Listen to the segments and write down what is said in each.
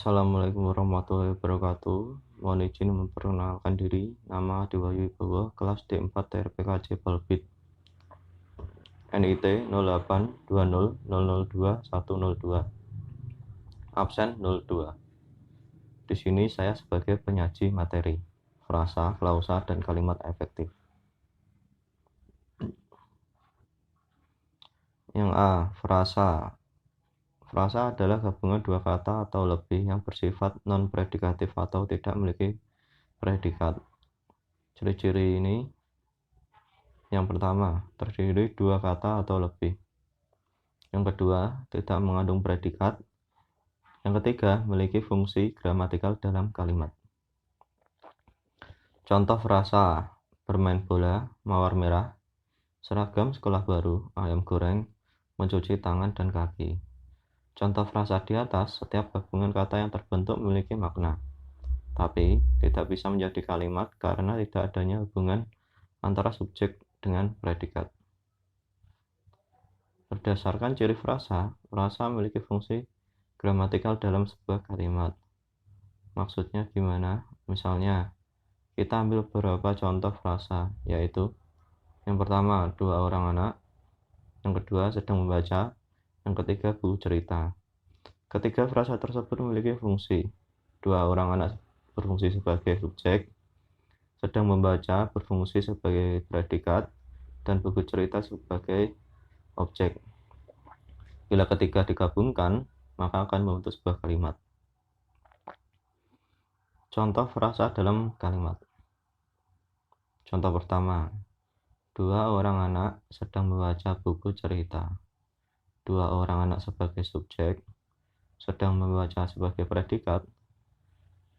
Assalamualaikum warahmatullahi wabarakatuh. Mohon izin memperkenalkan diri. Nama Dewayu Wibowo, kelas D4 TRPKJ Balbit. NIT 0820002102. Absen 02. Di sini saya sebagai penyaji materi, frasa, klausa, dan kalimat efektif. Yang A. Frasa. Frasa adalah gabungan dua kata atau lebih yang bersifat non-predikatif atau tidak memiliki predikat. Ciri-ciri ini: yang pertama, terdiri dua kata atau lebih. Yang kedua, tidak mengandung predikat. Yang ketiga, memiliki fungsi gramatikal dalam kalimat. Contoh frasa: bermain bola, mawar merah, seragam sekolah baru, ayam goreng, mencuci tangan dan kaki. Contoh frasa di atas, setiap gabungan kata yang terbentuk memiliki makna, tapi tidak bisa menjadi kalimat karena tidak adanya hubungan antara subjek dengan predikat. Berdasarkan ciri frasa, frasa memiliki fungsi gramatikal dalam sebuah kalimat. Maksudnya gimana? Misalnya, kita ambil beberapa contoh frasa, yaitu yang pertama, dua orang anak, yang kedua, sedang membaca, yang ketiga, buku cerita. Ketiga frasa tersebut memiliki fungsi. Dua orang anak berfungsi sebagai subjek, sedang membaca berfungsi sebagai predikat, dan buku cerita sebagai objek. Bila ketiga digabungkan, maka akan membentuk sebuah kalimat. Contoh frasa dalam kalimat. Contoh pertama, dua orang anak sedang membaca buku cerita. Dua orang anak sebagai subjek, sedang membaca sebagai predikat,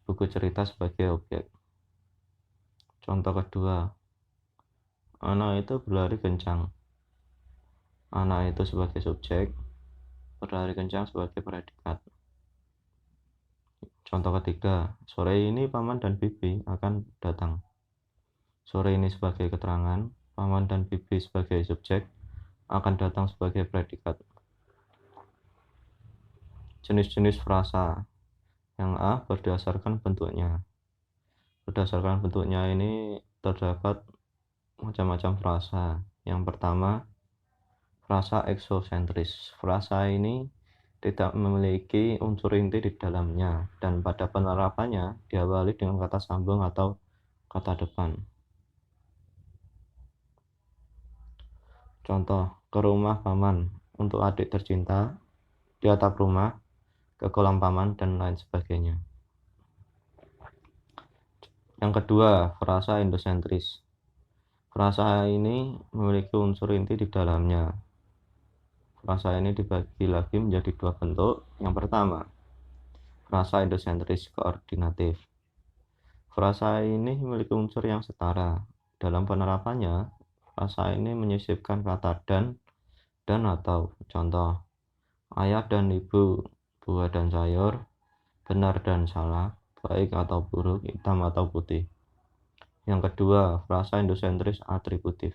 buku cerita sebagai objek. Contoh kedua, anak itu berlari kencang. Anak itu sebagai subjek, berlari kencang sebagai predikat. Contoh ketiga, sore ini paman dan bibi akan datang. Sore ini sebagai keterangan, paman dan bibi sebagai subjek, akan datang sebagai predikat. Jenis-jenis frasa. Yang A, berdasarkan bentuknya. Berdasarkan bentuknya ini terdapat macam-macam frasa. Yang pertama, frasa eksosentris. Frasa ini tidak memiliki unsur inti di dalamnya, dan pada penerapannya diawali dengan kata sambung atau kata depan. Contoh, ke rumah paman, untuk adik tercinta, di atap rumah, ke kolam paman, dan lain sebagainya. Yang kedua, frasa endosentris. Frasa ini memiliki unsur inti di dalamnya. Frasa ini dibagi lagi menjadi dua bentuk. Yang pertama, frasa endosentris koordinatif. Frasa ini memiliki unsur yang setara. Dalam penerapannya, frasa ini menyisipkan kata dan atau. Contoh, ayah dan ibu, buah dan sayur, benar dan salah, baik atau buruk, hitam atau putih. Yang kedua, frasa endosentris atributif.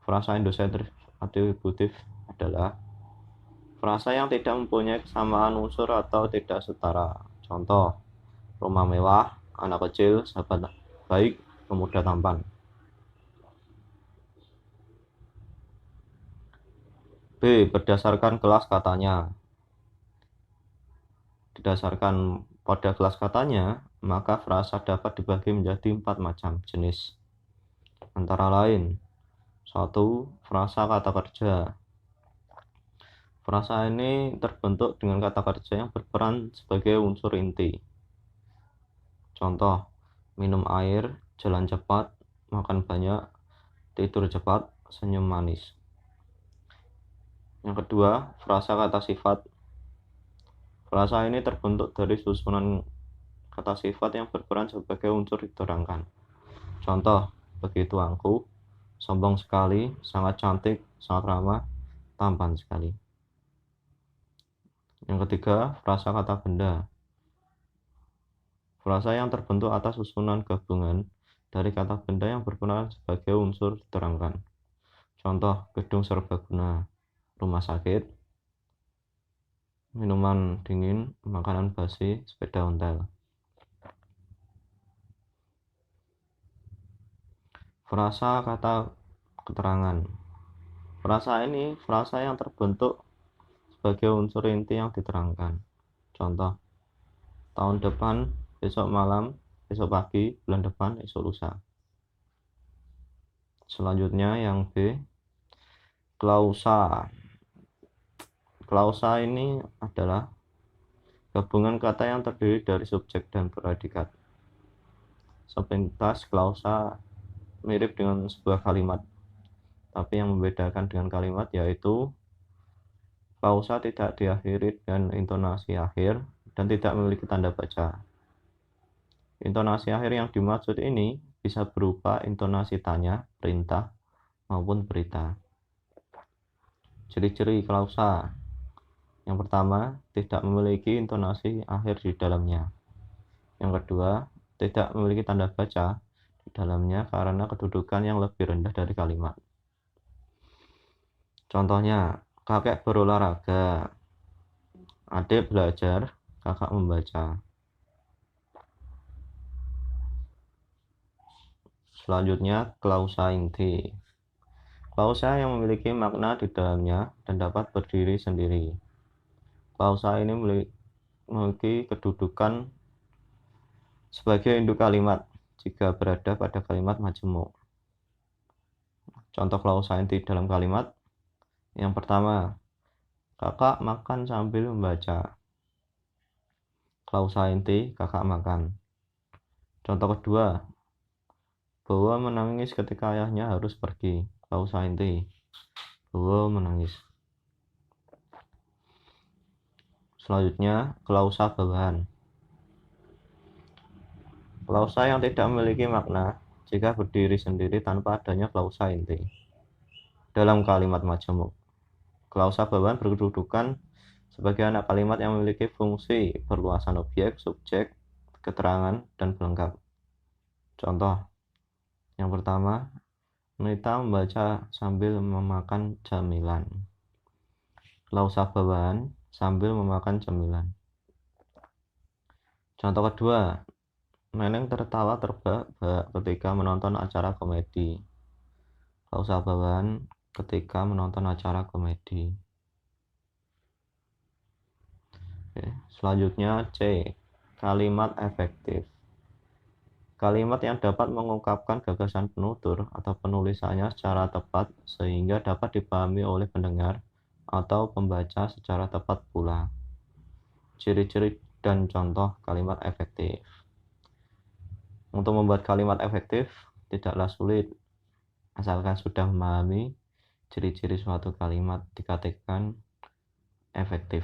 Frasa endosentris atributif adalah frasa yang tidak mempunyai kesamaan unsur atau tidak setara. Contoh, rumah mewah, anak kecil, sahabat baik, pemuda tampan. B. Berdasarkan kelas katanya. Didasarkan pada kelas katanya, maka frasa dapat dibagi menjadi 4 macam jenis. Antara lain, 1. Frasa kata kerja. Frasa ini terbentuk dengan kata kerja yang berperan sebagai unsur inti. Contoh, minum air, jalan cepat, makan banyak, tidur cepat, senyum manis. Yang kedua, frasa kata sifat. Frasa ini terbentuk dari susunan kata sifat yang berperan sebagai unsur diterangkan. Contoh, begitu angkuh, sombong sekali, sangat cantik, sangat ramah, tampan sekali. Yang ketiga, frasa kata benda. Frasa yang terbentuk atas susunan gabungan dari kata benda yang berperan sebagai unsur diterangkan. Contoh, gedung serbaguna, rumah sakit, minuman dingin, makanan basi, sepeda ontel. Frasa kata keterangan. Frasa ini frasa yang terbentuk sebagai unsur inti yang diterangkan. Contoh, tahun depan, besok malam, besok pagi, bulan depan, esok lusa. Selanjutnya yang B, klausa. Klausa ini adalah gabungan kata yang terdiri dari subjek dan predikat. Sepintas klausa mirip dengan sebuah kalimat, tapi yang membedakan dengan kalimat yaitu klausa tidak diakhiri dengan intonasi akhir dan tidak memiliki tanda baca. Intonasi akhir yang dimaksud ini bisa berupa intonasi tanya, perintah, maupun berita. Ciri-ciri klausa. Yang pertama, tidak memiliki intonasi akhir di dalamnya. Yang kedua, tidak memiliki tanda baca di dalamnya karena kedudukan yang lebih rendah dari kalimat. Contohnya, kakek berolahraga, adik belajar, kakak membaca. Selanjutnya, klausa inti. Klausa yang memiliki makna di dalamnya dan dapat berdiri sendiri. Klausa ini memiliki kedudukan sebagai induk kalimat jika berada pada kalimat majemuk. Contoh klausa inti dalam kalimat. Yang pertama, kakak makan sambil membaca. Klausa inti, kakak makan. Contoh kedua, Bowo menangis ketika ayahnya harus pergi. Klausa inti, Bowo menangis. Selanjutnya, klausa bawahan. Klausa yang tidak memiliki makna jika berdiri sendiri tanpa adanya klausa inti dalam kalimat majemuk. Klausa bawahan berkedudukan sebagai anak kalimat yang memiliki fungsi perluasan objek, subjek, keterangan, dan pelengkap. Contoh, yang pertama, Nita membaca sambil memakan camilan. Klausa bawahan, sambil memakan camilan. Contoh kedua, Neneng tertawa terbahak ketika menonton acara komedi. Klausa bawahan, ketika menonton acara komedi. Oke, selanjutnya C, kalimat efektif. Kalimat yang dapat mengungkapkan gagasan penutur atau penulisannya secara tepat sehingga dapat dipahami oleh pendengar atau pembaca secara tepat pula. Ciri-ciri dan contoh kalimat efektif. Untuk membuat kalimat efektif tidaklah sulit, asalkan sudah memahami ciri-ciri suatu kalimat dikatakan efektif.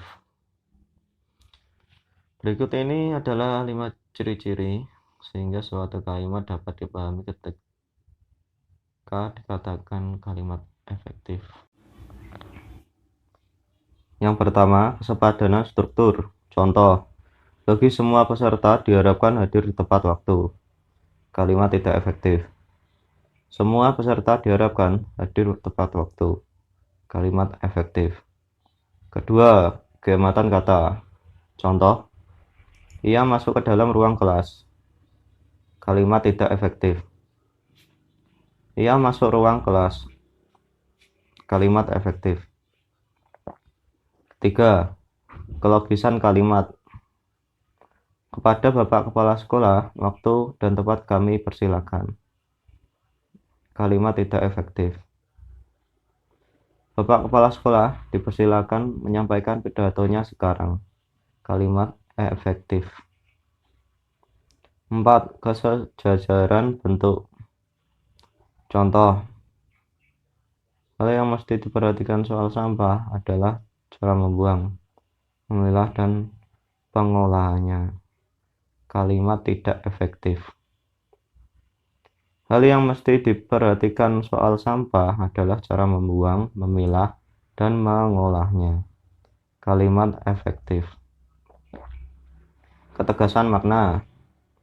Berikut ini adalah 5 ciri-ciri sehingga suatu kalimat dapat dipahami ketika dikatakan kalimat efektif. Yang pertama, kesepadanan struktur. Contoh, bagi semua peserta diharapkan hadir di tepat waktu. Kalimat tidak efektif. Semua peserta diharapkan hadir tepat waktu. Kalimat efektif. Kedua, keematan kata. Contoh, ia masuk ke dalam ruang kelas. Kalimat tidak efektif. Ia masuk ruang kelas. Kalimat efektif. Ketiga, kelogisan kalimat. Kepada Bapak Kepala Sekolah, waktu dan tempat kami persilakan. Kalimat tidak efektif. Bapak Kepala Sekolah dipersilakan menyampaikan pidatonya sekarang. Kalimat efektif. 4. Kesejajaran bentuk. Contoh, hal yang mesti diperhatikan soal sampah adalah cara membuang, memilah, dan pengolahannya. Kalimat tidak efektif. Hal yang mesti diperhatikan soal sampah adalah cara membuang, memilah, dan mengolahnya. Kalimat efektif. Ketegasan makna.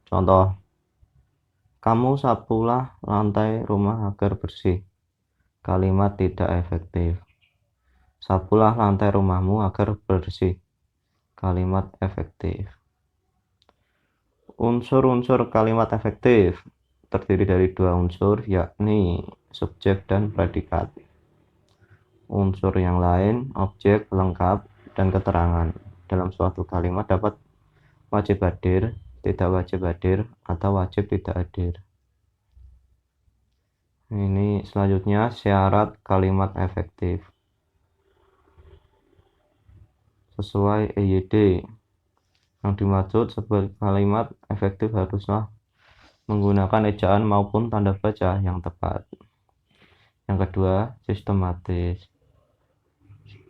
Contoh, kamu sapulah lantai rumah agar bersih. Kalimat tidak efektif. Sapulah lantai rumahmu agar bersih. kalimat efektif. Unsur-unsur kalimat efektif terdiri dari dua unsur, yakni subjek dan predikat. Unsur yang lain, objek, pelengkap, dan keterangan dalam suatu kalimat dapat wajib hadir, tidak wajib hadir, atau wajib tidak hadir. Ini selanjutnya syarat kalimat efektif. Sesuai EYD, yang dimaksud sebuah kalimat efektif haruslah menggunakan ejaan maupun tanda baca yang tepat. Yang kedua, sistematis.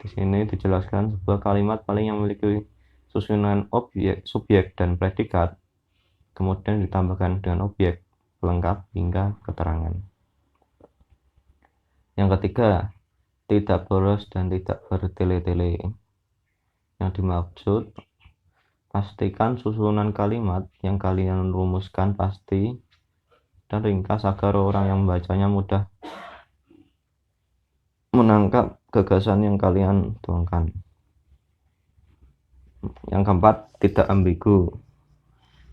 Di sini dijelaskan sebuah kalimat paling yang memiliki susunan objek, subjek, dan predikat, kemudian ditambahkan dengan objek, pelengkap, hingga keterangan. Yang ketiga, tidak boros dan tidak bertele-tele. Yang dimaksud, pastikan susunan kalimat yang kalian rumuskan pasti dan ringkas agar orang yang membacanya mudah menangkap gagasan yang kalian tuangkan. Yang keempat, tidak ambigu.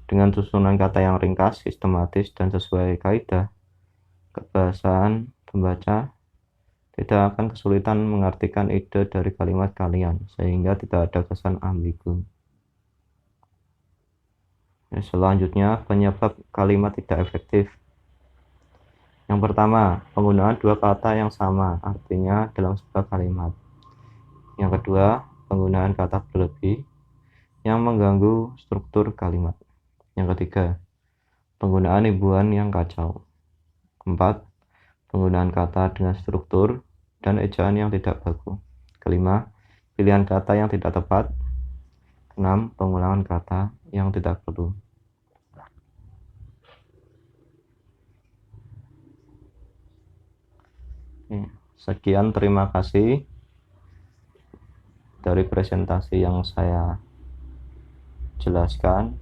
Dengan susunan kata yang ringkas, sistematis, dan sesuai kaidah kebahasaan, pembaca tidak akan kesulitan mengartikan ide dari kalimat kalian, sehingga tidak ada kesan ambigu. Selanjutnya, penyebab kalimat tidak efektif. Yang pertama, penggunaan dua kata yang sama, artinya dalam sebuah kalimat. Yang kedua, penggunaan kata berlebih yang mengganggu struktur kalimat. Yang ketiga, penggunaan imbuhan yang kacau. Keempat, penggunaan kata dengan struktur dan ejaan yang tidak baku. Kelima, pilihan kata yang tidak tepat. Keenam, pengulangan kata yang tidak perlu. Sekian, terima kasih dari presentasi yang saya jelaskan.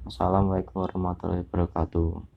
Assalamualaikum warahmatullahi wabarakatuh.